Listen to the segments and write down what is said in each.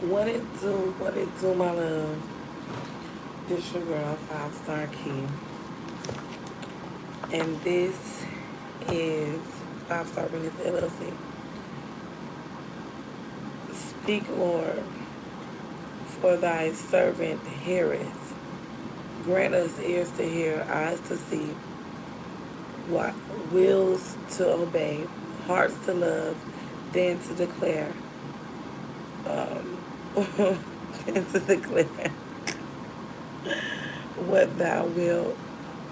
What it do, my love? This your girl, 5 Star Key. And this is 5 Star Business LLC. Speak, Lord, for thy servant heareth. Grant us ears to hear, eyes to see, what wills to obey, hearts to love, then to declare. Then to declare what thou wilt,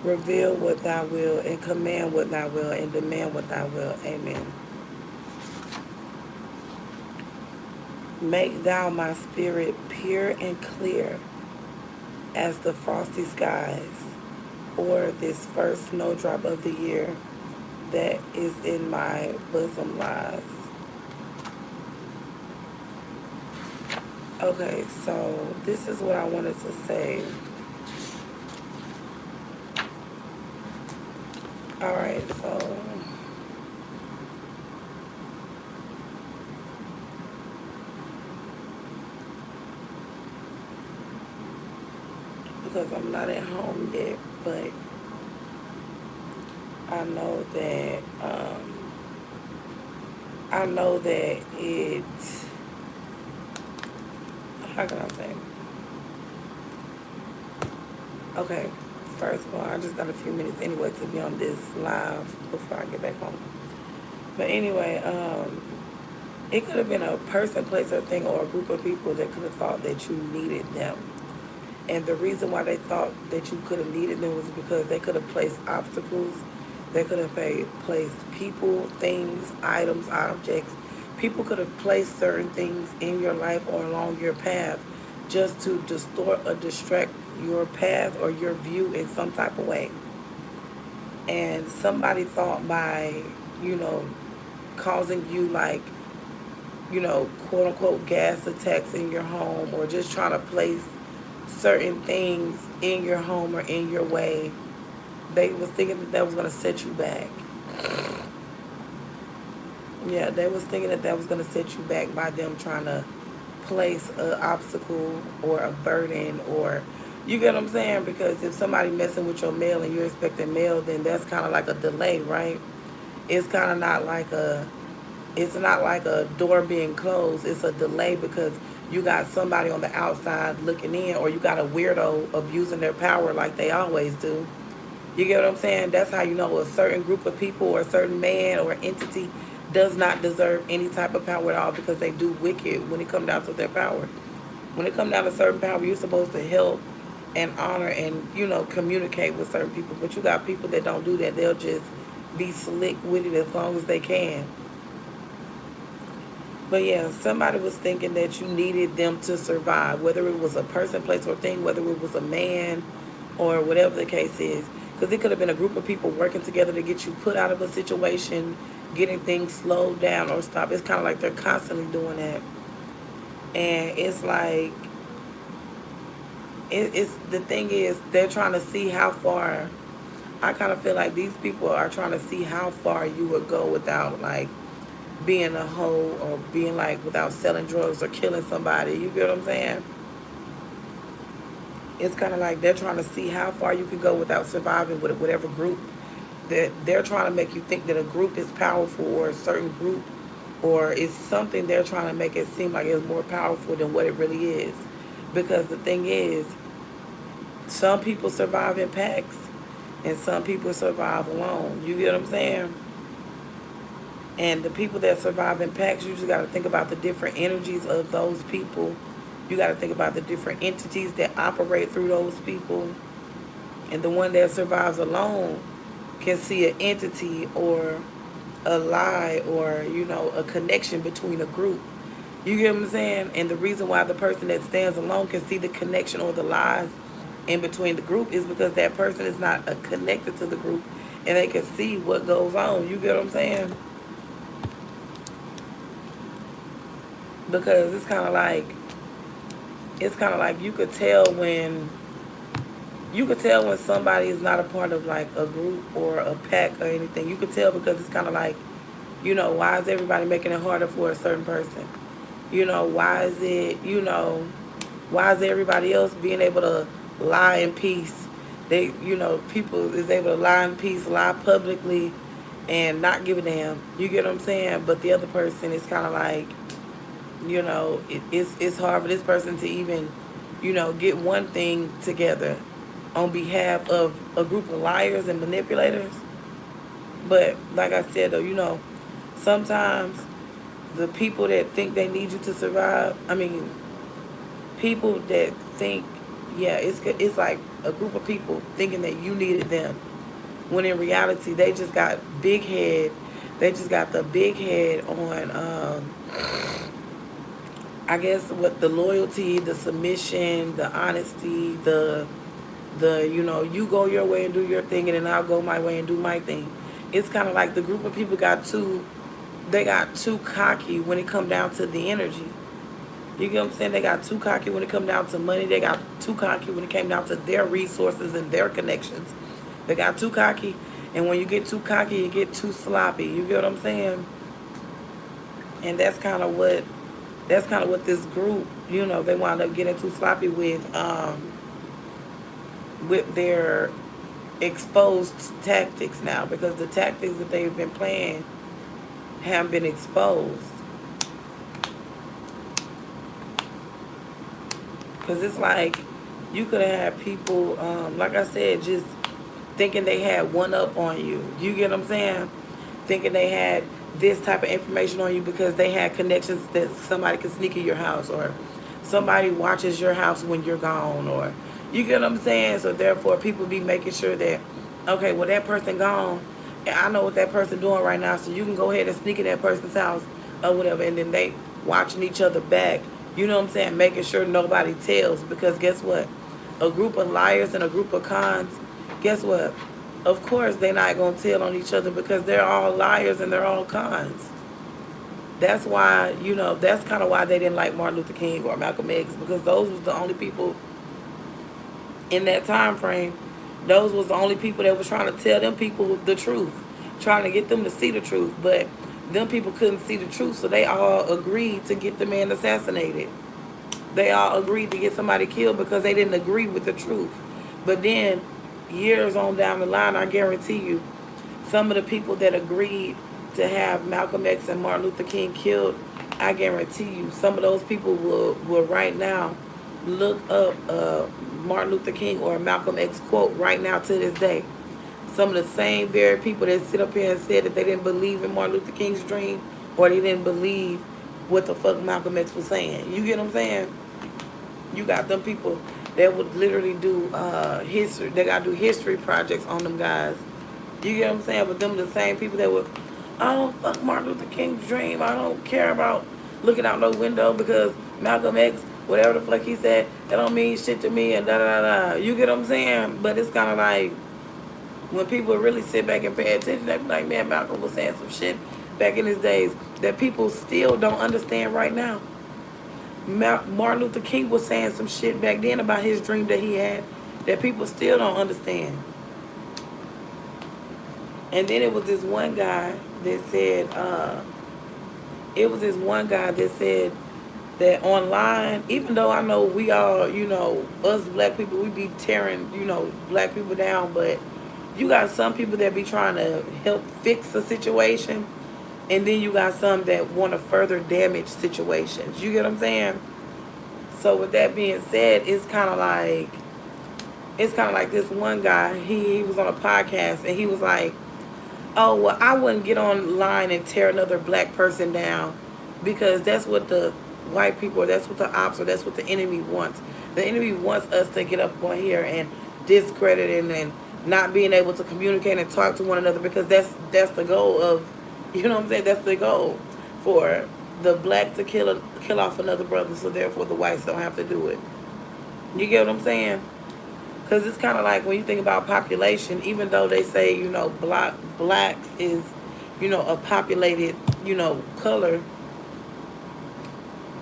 reveal what thou wilt, and command what thou wilt, and demand what thou wilt. Amen. Make thou my spirit pure and clear as the frosty skies, or this first snowdrop of the year that is in my bosom lies. Okay, so this is what I wanted to say. Alright, so because I'm not at home yet, but I know that it, how can I say? Okay, first of all, I just got a few minutes anyway to be on this live before I get back home. But anyway, it could have been a person, place, or thing, or a group of people that could have thought that you needed them. And the reason why they thought that you could have needed them was because they could have placed obstacles. They could have placed people, things, items, objects. People could have placed certain things in your life or along your path just to distort or distract your path or your view in some type of way. And somebody thought by, causing you quote unquote gas attacks in your home, or just trying to place certain things in your home or in your way, they was thinking that was going to set you back. Yeah, they was thinking that was going to set you back by them trying to place an obstacle or a burden, or, you get what I'm saying? Because if somebody messing with your mail and you're expecting mail, then that's kind of like a delay, right? It's kind of not like it's not like a door being closed. It's a delay because you got somebody on the outside looking in, or you got a weirdo abusing their power like they always do. You get what I'm saying? That's how you know a certain group of people or a certain man or entity does not deserve any type of power at all, because they do wicked when it comes down to their power. When it comes down to certain power, you're supposed to help and honor and, communicate with certain people. But you got people that don't do that. They'll just be slick with it as long as they can. But yeah, somebody was thinking that you needed them to survive, whether it was a person, place, or thing, whether it was a man or whatever the case is. Because it could have been a group of people working together to get you put out of a situation, getting things slowed down or stopped. It's kind of like they're constantly doing that. And it's like, it's the thing is, they're trying to see how far. I kind of feel like these people are trying to see how far you would go without, being a hoe, or being without selling drugs or killing somebody. You get what I'm saying? It's kind of like they're trying to see how far you can go without surviving with whatever group. That they're trying to make you think that a group is powerful, or a certain group, or it's something they're trying to make it seem like it's more powerful than what it really is. Because the thing is, some people survive in packs and some people survive alone. You get what I'm saying? And the people that survive in packs, you just got to think about the different energies of those people. You got to think about the different entities that operate through those people. And the one that survives alone can see an entity or a lie, or, a connection between a group. You get what I'm saying? And the reason why the person that stands alone can see the connection or the lies in between the group is because that person is not connected to the group, and they can see what goes on. You get what I'm saying? Because it's kind of like you could tell when somebody is not a part of a group or a pack or anything. You could tell because it's kind of like, why is everybody making it harder for a certain person? Why is it, why is everybody else being able to lie in peace? People is able to lie in peace, lie publicly, and not give a damn. You get what I'm saying? But the other person is kind of like, it's hard for this person to even, get one thing together on behalf of a group of liars and manipulators. But like I said, though, sometimes the people that think they need you to survive, people that think, yeah, it's like a group of people thinking that you needed them, when in reality they just got big head. They just got the big head on, I guess, what the loyalty, the submission, the honesty, you go your way and do your thing, and then I'll go my way and do my thing. It's kind of like the group of people got too cocky when it come down to the energy. You get what I'm saying? They got too cocky when it come down to money. They got too cocky when it came down to their resources and their connections. They got too cocky, and when you get too cocky, you get too sloppy. You get what I'm saying? And that's kind of what this group, they wound up getting too sloppy with their exposed tactics now, because the tactics that they've been playing have been exposed. Because it's like you could have had people, like I said, just thinking they had one up on you. You get what I'm saying? Thinking they had this type of information on you because they had connections that somebody could sneak in your house, or somebody watches your house when you're gone, or you get what I'm saying? So therefore people be making sure that, okay, well, that person gone, and I know what that person doing right now, so you can go ahead and sneak in that person's house or whatever, and then they watching each other back. You know what I'm saying? Making sure nobody tells, because guess what? A group of liars and a group of cons, guess what? Of course they're not going to tell on each other, because they're all liars and they're all cons. That's why, that's kind of why they didn't like Martin Luther King or Malcolm X, because those was the only people in that time frame. Those was the only people that was trying to tell them people the truth, trying to get them to see the truth. But them people couldn't see the truth, so they all agreed to get the man assassinated. They all agreed to get somebody killed because they didn't agree with the truth. But then, years on down the line, I guarantee you, some of the people that agreed to have Malcolm X and Martin Luther King killed, I guarantee you, some of those people will right now look up Martin Luther King or Malcolm X quote right now to this day. Some of the same very people that sit up here and said that they didn't believe in Martin Luther King's dream, or they didn't believe what the fuck Malcolm X was saying. You get what I'm saying? You got them people that would literally do history. They got to do history projects on them guys. You get what I'm saying? But them the same people that would, I don't fuck Martin Luther King's dream. I don't care about looking out no window because Malcolm X, whatever the fuck he said, that don't mean shit to me, and da-da-da-da. You get what I'm saying? But it's kind of like, when people really sit back and pay attention, they be like, man, Malcolm was saying some shit back in his days that people still don't understand right now. Martin Luther King was saying some shit back then about his dream that he had that people still don't understand. And then it was this one guy that said, that online, even though I know we all, us black people, we be tearing, black people down, but you got some people that be trying to help fix a situation, and then you got some that want to further damage situations. You get what I'm saying? So with that being said, it's kind of like this one guy, he was on a podcast, and he was like, oh, well, I wouldn't get online and tear another black person down, because that's what the white people, or that's what the ops, or that's what the enemy wants. The enemy wants us to get up on here and discredit and not being able to communicate and talk to one another, because that's the goal of, that's the goal for the black to kill off another brother, so therefore the whites don't have to do it. You get what I'm saying? Because it's kind of like when you think about population, even though they say, blacks is, a populated, color,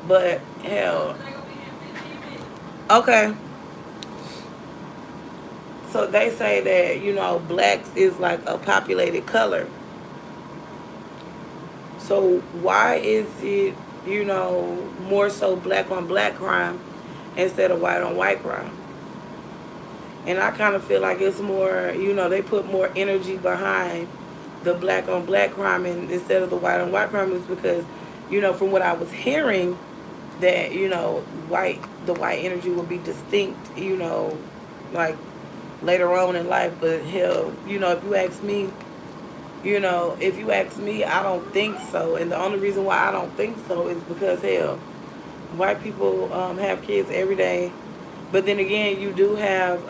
but hell, okay. So they say that, blacks is like a populated color. So why is it you know, more so black on black crime instead of white on white crime. And I kind of feel like it's more, you know, they put more energy behind the black on black crime instead of the white on white crime, is because, you know, from what I was hearing, that, you know, the white energy will be distinct, you know, like later on in life. But hell, you know, if you ask me, I don't think so. And the only reason why I don't think so is because, hell, white people have kids every day. But then again, you do have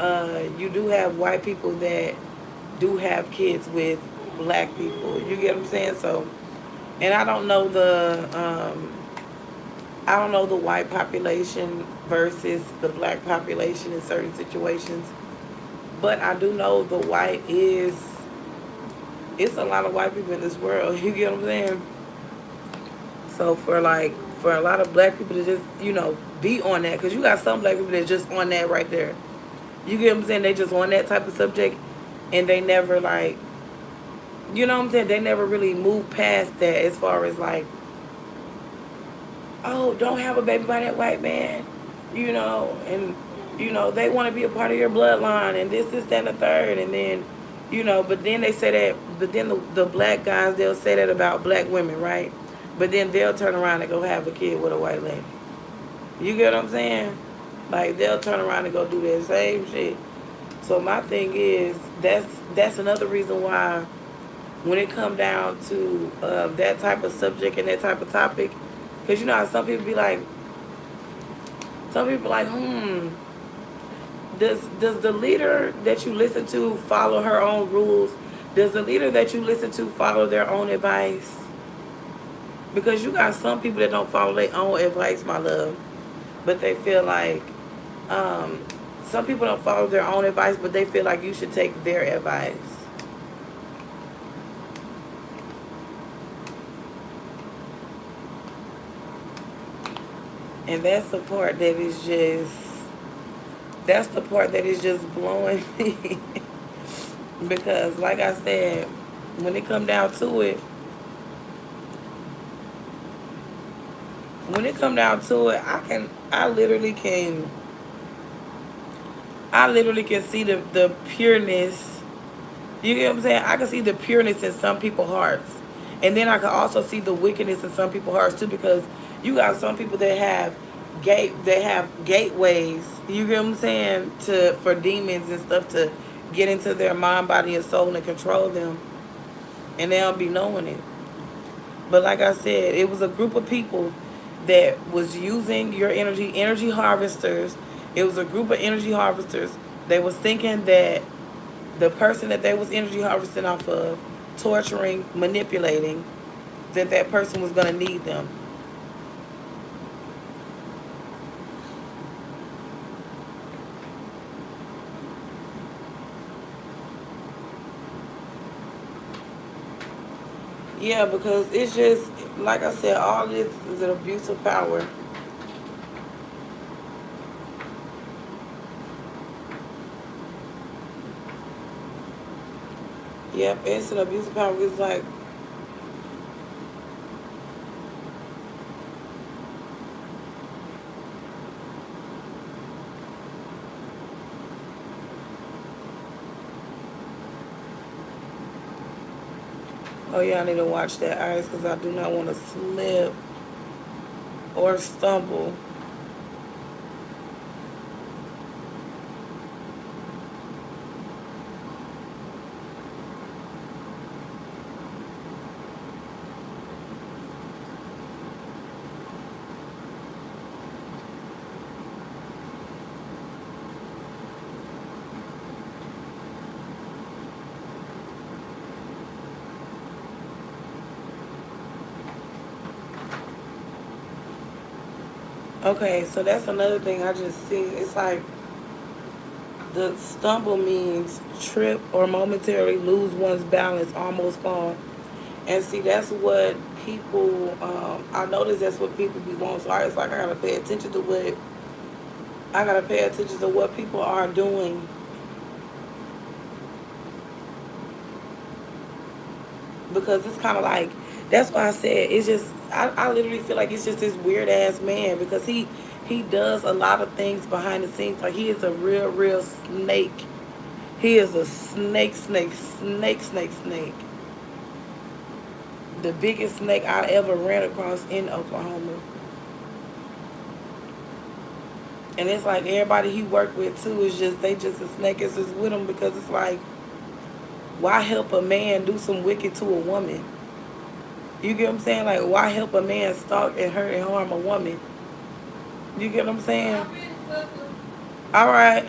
white people that do have kids with black people. You get what I'm saying? So, and I don't know the white population versus the black population in certain situations. But I do know the white is, it's a lot of white people in this world. You get what I'm saying? So for a lot of black people to just, you know, be on that, because you got some black people that just on that right there. You get what I'm saying? They just on that type of subject, and they never like, you know what I'm saying? They never really move past that, as far as like, oh, don't have a baby by that white man, you know, and you know they want to be a part of your bloodline, and this, that, and the third, and then, you know, but then they say that, but then the black guys, they'll say that about black women, right? But then they'll turn around and go have a kid with a white lady. You get what I'm saying? Like, they'll turn around and go do that same shit. So my thing is, that's another reason why, when it come down to that type of subject and that type of topic, because you know how some people be like, does the leader that you listen to follow her own rules? Does the leader that you listen to follow their own advice? Because you got some people that don't follow their own advice, my love, but they feel like, some people don't follow their own advice, but they feel like you should take their advice. And that's the part that is just blowing me. Because like I said, when it come down to it, I literally can see the pureness. You get what I'm saying? I can see the pureness in some people's hearts. And then I can also see the wickedness in some people's hearts too, because you got some people that have gateways, you get what I'm saying, for demons and stuff to get into their mind, body, and soul and control them. And they don't be knowing it. But like I said, it was a group of people that was using your energy harvesters. It was a group of energy harvesters. They was thinking that the person that they was energy harvesting off of, torturing, manipulating, that person was going to need them. Yeah, because it's just, like I said, all this is an abuse of power. Yep, it's an abuse of power. It's like, oh yeah, I need to watch that eyes, because I do not want to slip or stumble. Okay, so that's another thing I just see. It's like the stumble means trip or momentarily lose one's balance, almost fall. And see, that's what people, I notice that's what people be wanting. So it's like I gotta pay attention to what people are doing. Because it's kind of like, that's why I said, it's just, I literally feel like it's just this weird ass man because he does a lot of things behind the scenes. Like he is a real snake. He is a snake. The biggest snake I ever ran across in Oklahoma. And it's like everybody he worked with too is just they just a snake is just with him because it's like why help a man do some wicked to a woman? You get what I'm saying? Like why help a man stalk and hurt and harm a woman? You get what I'm saying? All right.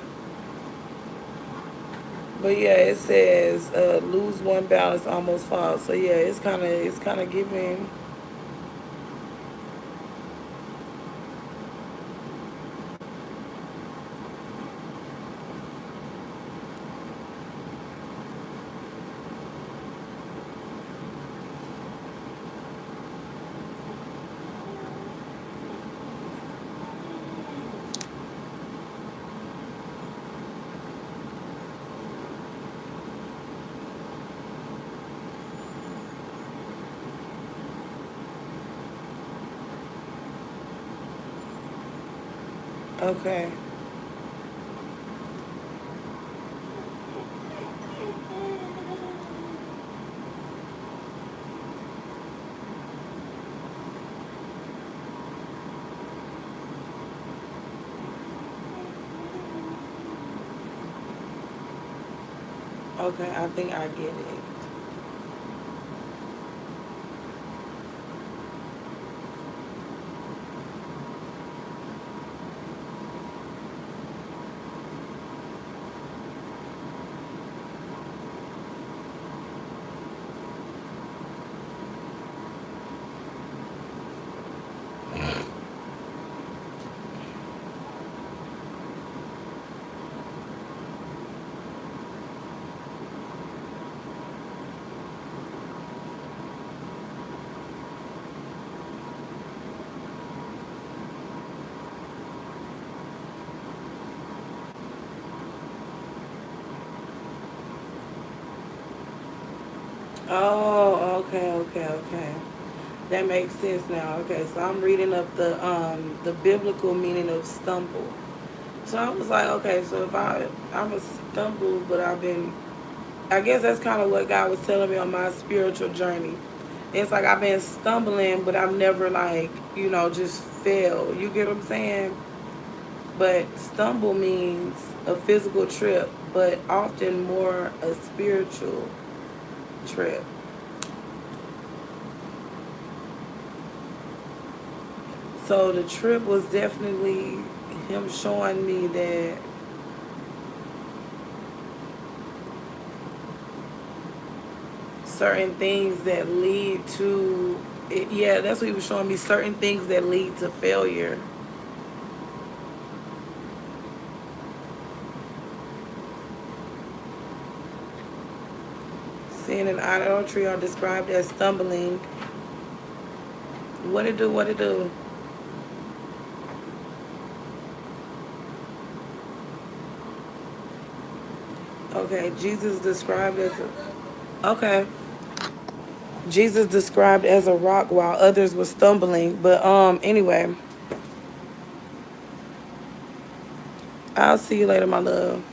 But yeah, it says lose one balance, almost fall. So yeah, it's kind of giving. Okay. Okay, I think I get it. Oh, okay. That makes sense now. Okay, so I'm reading up the biblical meaning of stumble. So I was like, okay, so if I'm a stumble, but I guess that's kind of what God was telling me on my spiritual journey. It's like I've been stumbling, but I've never like just fell. You get what I'm saying? But stumble means a physical trip, but often more a spiritual trip. So the trip was definitely him showing me that certain things that lead to it, yeah, that's what he was showing me, certain things that lead to failure. Sin and idolatry are described as stumbling. What it do? Okay, Jesus described as a, okay. Jesus described as a rock while others were stumbling. But anyway, I'll see you later, my love.